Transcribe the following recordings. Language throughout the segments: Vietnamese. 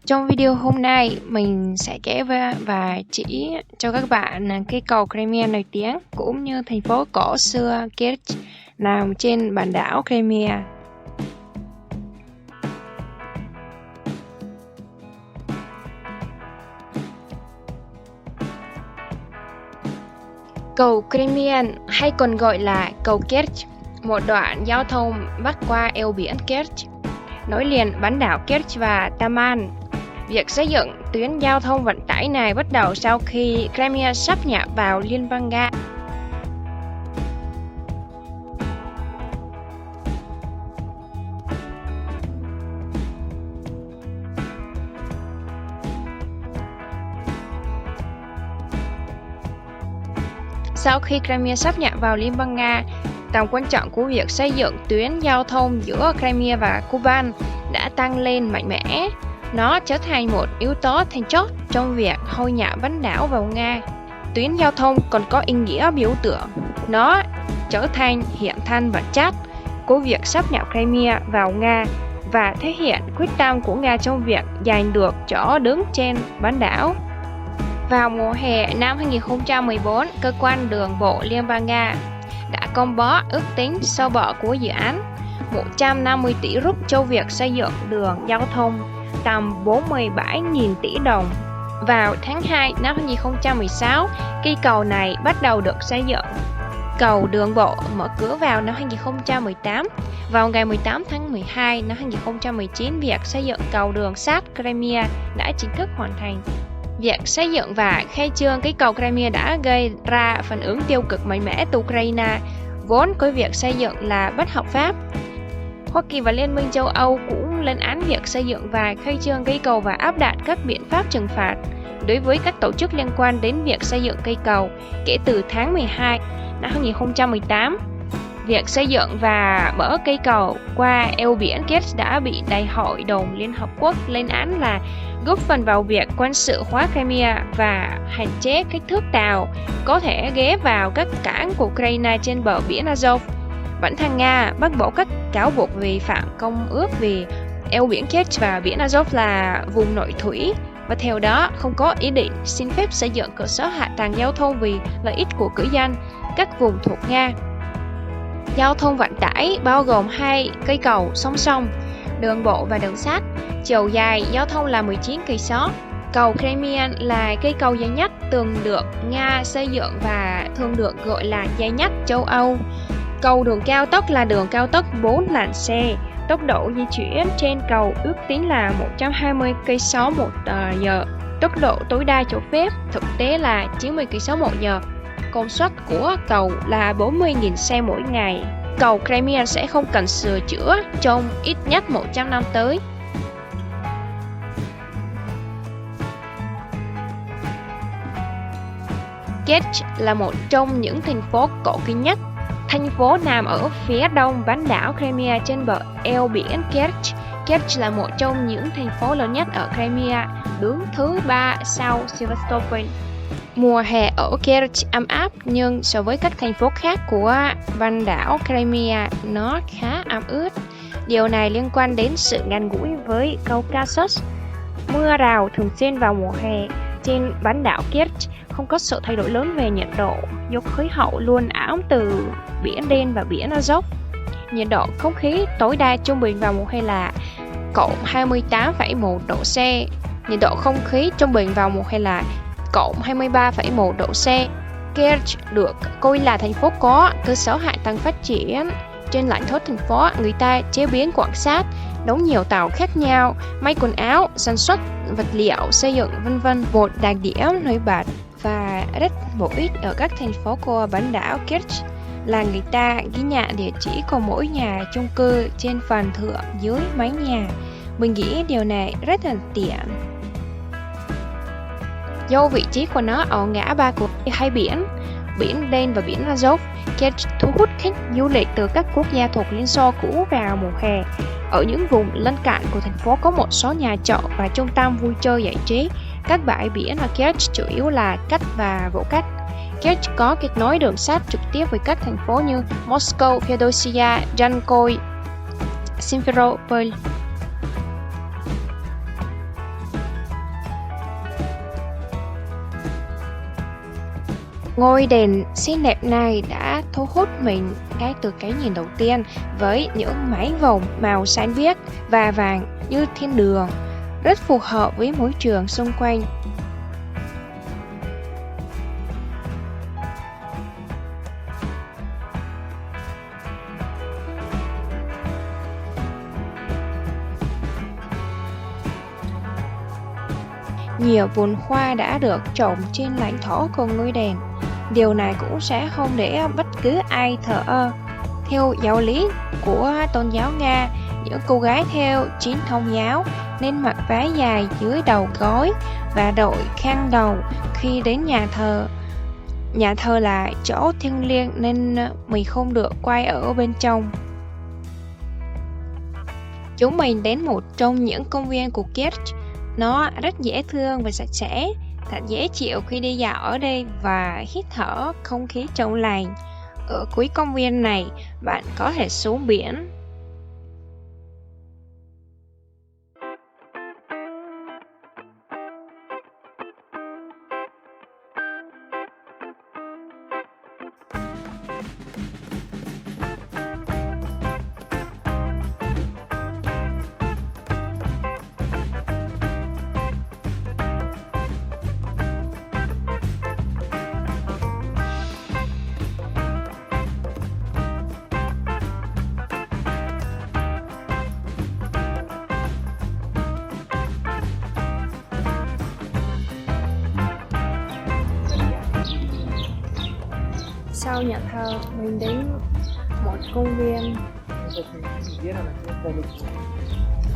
Trong video hôm nay, mình sẽ kể và chỉ cho các bạn cái cầu Crimea nổi tiếng cũng như thành phố cổ xưa Kerch nằm trên bán đảo Crimea. Cầu Crimean hay còn gọi là cầu Kerch, một đoạn giao thông bắc qua eo biển Kerch, nối liền bán đảo Kerch và Taman. Việc xây dựng tuyến giao thông vận tải này bắt đầu sau khi Crimea sáp nhập vào Liên bang Nga. Sau khi Crimea sáp nhập vào Liên bang Nga, tầm quan trọng của việc xây dựng tuyến giao thông giữa Crimea và Kuban đã tăng lên mạnh mẽ. Nó trở thành một yếu tố then chốt trong việc hội nhập bán đảo vào Nga. Tuyến giao thông còn có ý nghĩa biểu tượng. Nó trở thành hiện thân vật chất của việc sáp nhập Crimea vào Nga và thể hiện quyết tâm của Nga trong việc giành được chỗ đứng trên bán đảo. Vào mùa hè năm 2014, cơ quan đường bộ Liên bang Nga đã công bố ước tính sơ bộ của dự án 150 tỷ rúp cho việc xây dựng đường giao thông tầm 47.000 tỷ đồng. Vào tháng 2 năm 2016, cây cầu này bắt đầu được xây dựng. Cầu đường bộ mở cửa vào năm 2018. Vào ngày 18 tháng 12 năm 2019, việc xây dựng cầu đường sắt Crimea đã chính thức hoàn thành. Việc xây dựng và khai trương cây cầu Crimea đã gây ra phản ứng tiêu cực mạnh mẽ từ Ukraine, vốn coi việc xây dựng là bất hợp pháp. Hoa Kỳ và Liên minh châu Âu cũng lên án việc xây dựng và khai trương cây cầu và áp đặt các biện pháp trừng phạt đối với các tổ chức liên quan đến việc xây dựng cây cầu kể từ tháng 12 năm 2018. Việc xây dựng và mở cây cầu qua eo biển Kerch đã bị Đại hội đồng Liên Hợp Quốc lên án là góp phần vào việc quân sự hóa Crimea và hạn chế kích thước tàu có thể ghé vào các cảng của Ukraine trên bờ biển Azov. Bản thân Nga bác bỏ các cáo buộc vi phạm công ước vì eo biển Kerch và biển Azov là vùng nội thủy và theo đó không có ý định xin phép xây dựng cơ sở hạ tầng giao thông vì lợi ích của cư dân các vùng thuộc Nga. Giao thông vận tải bao gồm hai cây cầu song song, đường bộ và đường sắt. Chiều dài giao thông là 19 cây số. Cầu Crimean là cây cầu dài nhất từng được Nga xây dựng và thường được gọi là dài nhất châu Âu. Cầu đường cao tốc là đường cao tốc 4 làn xe. Tốc độ di chuyển trên cầu ước tính là 120 cây số một giờ. Tốc độ tối đa cho phép thực tế là 90 cây số một giờ. Công suất của cầu là 40.000 xe mỗi ngày. Cầu Crimea sẽ không cần sửa chữa trong ít nhất 100 năm tới. Kerch là một trong những thành phố cổ kính nhất. Thành phố nằm ở phía đông bán đảo Crimea trên bờ eo biển Kerch. Kerch là một trong những thành phố lớn nhất ở Crimea, đứng thứ 3 sau Sevastopol. Mùa hè ở Kerch ấm áp nhưng so với các thành phố khác của bán đảo Crimea, nó khá ẩm ướt. Điều này liên quan đến sự gần gũi với Caucasus. Mưa rào thường xuyên vào mùa hè. Trên bán đảo Kerch không có sự thay đổi lớn về nhiệt độ do khí hậu luôn ẩm từ biển Đen và biển Azov. Nhiệt độ không khí tối đa trung bình vào mùa hè là cộng 28,1 độ C. Nhiệt độ không khí trung bình vào mùa hè là cộng 23,1 độ C. Kerch được coi là thành phố có cơ sở hạ tầng phát triển. Trên lãnh thổ thành phố, người ta chế biến quặng sắt, đóng nhiều tàu khác nhau, may quần áo, sản xuất vật liệu xây dựng v.v. Một đặc điểm nổi bật và rất bổ ích ở các thành phố của bán đảo Kerch là người ta ghi nhận địa chỉ của mỗi nhà chung cư trên phần thượng dưới mái nhà. Mình nghĩ điều này rất là tiện. Do vị trí của nó ở ngã ba của hai biển, biển Đen và biển Azov, Kerch thu hút khách du lịch từ các quốc gia thuộc Liên Xô cũ vào mùa hè. Ở những vùng lân cận của thành phố có một số nhà trọ và trung tâm vui chơi giải trí. Các bãi biển ở Kerch chủ yếu là cách và vỗ cách. Kerch có kết nối đường sắt trực tiếp với các thành phố như Moscow, Feodosia, Yankoy, Simferopol. Ngôi đền xinh đẹp này đã thu hút mình ngay từ cái nhìn đầu tiên với những mái vòm màu xanh biếc và vàng như thiên đường, rất phù hợp với môi trường xung quanh. Nhiều vườn hoa đã được trồng trên lãnh thổ của ngôi đền. Điều này cũng sẽ không để bất cứ ai thờ ơ. Theo giáo lý của tôn giáo Nga, những cô gái theo chính thông giáo nên mặc váy dài dưới đầu gối và đội khăn đầu khi đến nhà thờ. Nhà thờ là chỗ thiêng liêng nên mình không được quay ở bên trong. Chúng mình đến một trong những công viên của Kiev. Nó rất dễ thương và sạch sẽ, thật dễ chịu khi đi dạo ở đây và hít thở không khí trong lành. Ở cuối công viên này, bạn có thể xuống biển. Sau nhà thờ, mình đến một công viên.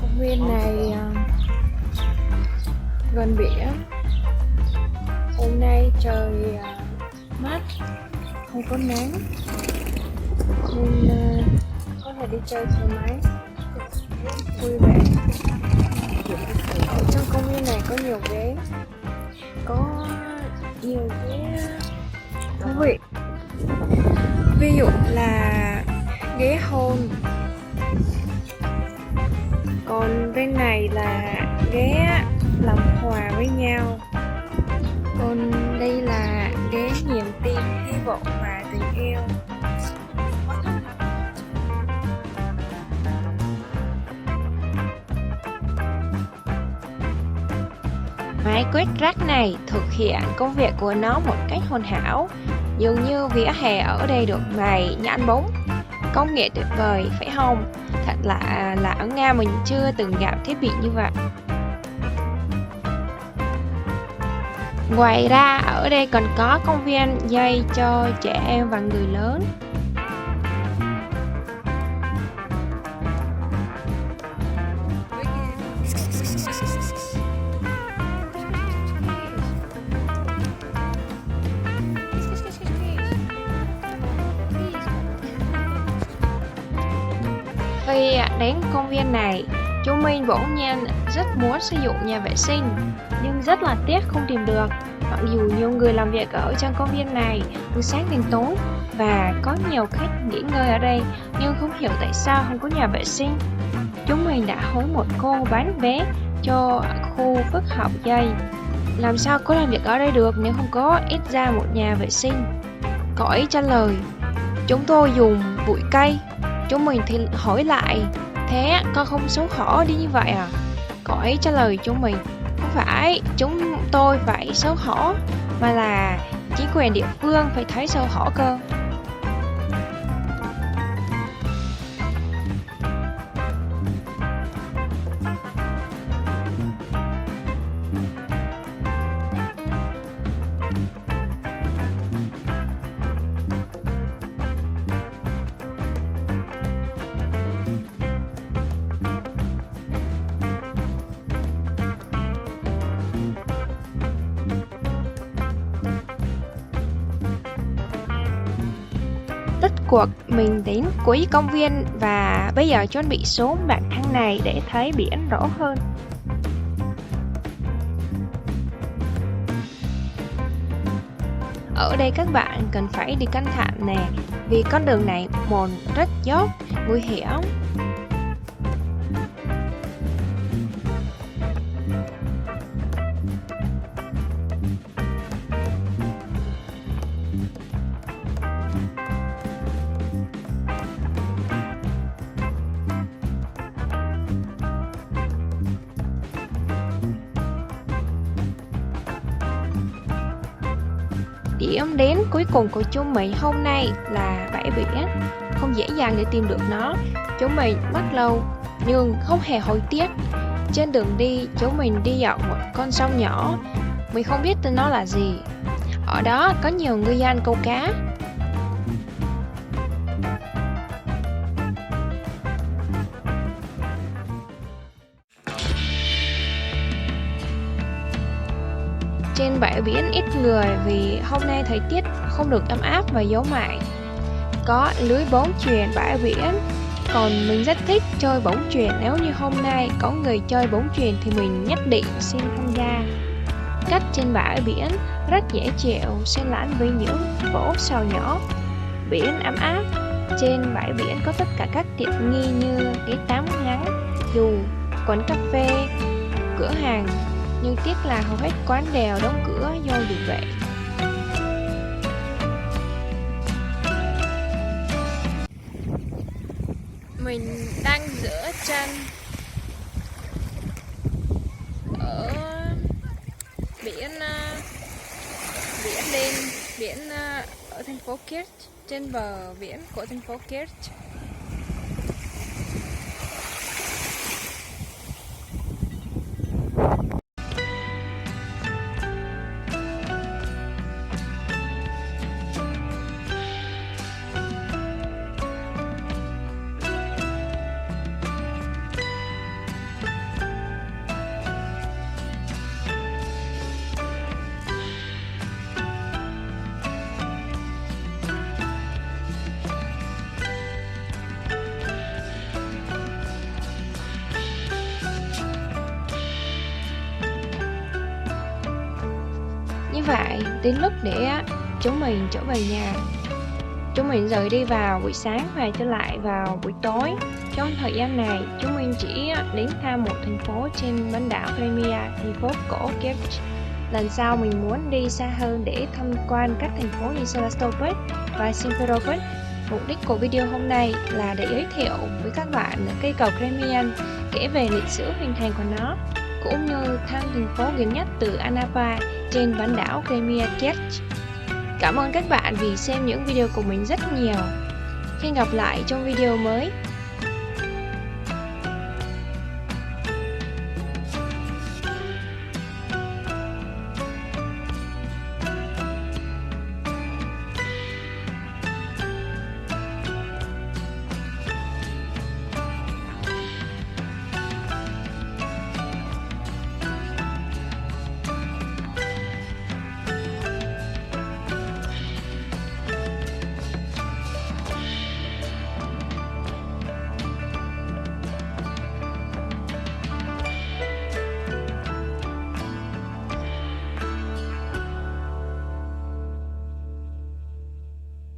Công viên này gần biển. Hôm nay trời mát, không có nắng nên có thể đi chơi thoải mái, vui vẻ. Ở trong công viên này có nhiều ghế, có nhiều ghế thú vị. Ví dụ là ghế hôn, còn bên này là ghế làm hòa với nhau, còn đây là ghế niềm tin, hy vọng và tình yêu. Máy quét rác này thực hiện công việc của nó một cách hoàn hảo. Dường như vỉa hè ở đây được mài nhẵn bóng. Công nghệ tuyệt vời, phải không? Thật là ở Nga mình chưa từng gặp thiết bị như vậy. Ngoài ra, ở đây còn có công viên dây cho trẻ em và người lớn. Khi đến công viên này, chúng mình bỗng nhiên rất muốn sử dụng nhà vệ sinh, nhưng rất là tiếc không tìm được. Mặc dù nhiều người làm việc ở trong công viên này từ sáng đến tối và có nhiều khách nghỉ ngơi ở đây, nhưng không hiểu tại sao không có nhà vệ sinh. Chúng mình đã hỏi một cô bán vé cho khu phức hợp dây, làm sao có làm việc ở đây được nếu không có ít ra một nhà vệ sinh. Cô ấy trả lời, chúng tôi dùng bụi cây. Chúng mình thì hỏi lại, thế con không xấu hổ đi như vậy à? Cô ấy trả lời chúng mình, không phải chúng tôi phải xấu hổ, mà là chính quyền địa phương phải thấy xấu hổ cơ. Tất cuộc mình đến cuối công viên và bây giờ chuẩn bị xuống bậc thang này để thấy biển rõ hơn. Ở đây các bạn cần phải đi cẩn thận nè, vì con đường này mòn rất dốc, nguy hiểm. Điểm đến cuối cùng của chúng mình hôm nay là bãi biển. Không dễ dàng để tìm được nó. Chúng mình mất lâu nhưng không hề hối tiếc. Trên đường đi, chúng mình đi dọc một con sông nhỏ. Mình không biết tên nó là gì. Ở đó có nhiều ngư dân câu cá. Trên bãi biển ít người vì hôm nay thời tiết không được ấm áp và gió mạnh. Có lưới bóng chuyền bãi biển. Còn mình rất thích chơi bóng chuyền. Nếu như hôm nay có người chơi bóng chuyền thì mình nhất định xin tham gia. Cách trên bãi biển rất dễ chịu, xen lẫn với những vỗ sào nhỏ. Biển ấm áp. Trên bãi biển có tất cả các tiện nghi như ghế tắm ngắn, dù, quán cà phê, cửa hàng. Nhưng tiếc là hầu hết quán đều đóng cửa do dịch bệnh. Mình đang giữa chân ở biển ở thành phố Kerch, trên bờ biển của thành phố Kerch. Như vậy, đến lúc để chúng mình trở về nhà. Chúng mình rời đi vào buổi sáng và trở lại vào buổi tối. Trong thời gian này, chúng mình chỉ đến thăm một thành phố trên bán đảo Crimea, thành phố cổ Kerch. Lần sau mình muốn đi xa hơn để tham quan các thành phố như Sevastopol và Simferopol. Mục đích của video hôm nay là để giới thiệu với các bạn cây cầu Crimean, kể về lịch sử hình thành của nó, cũng như thăm thành phố gần nhất từ Anapa trên bán đảo Crimea Kerch. Cảm ơn các bạn vì xem những video của mình rất nhiều. Hẹn gặp lại trong video mới.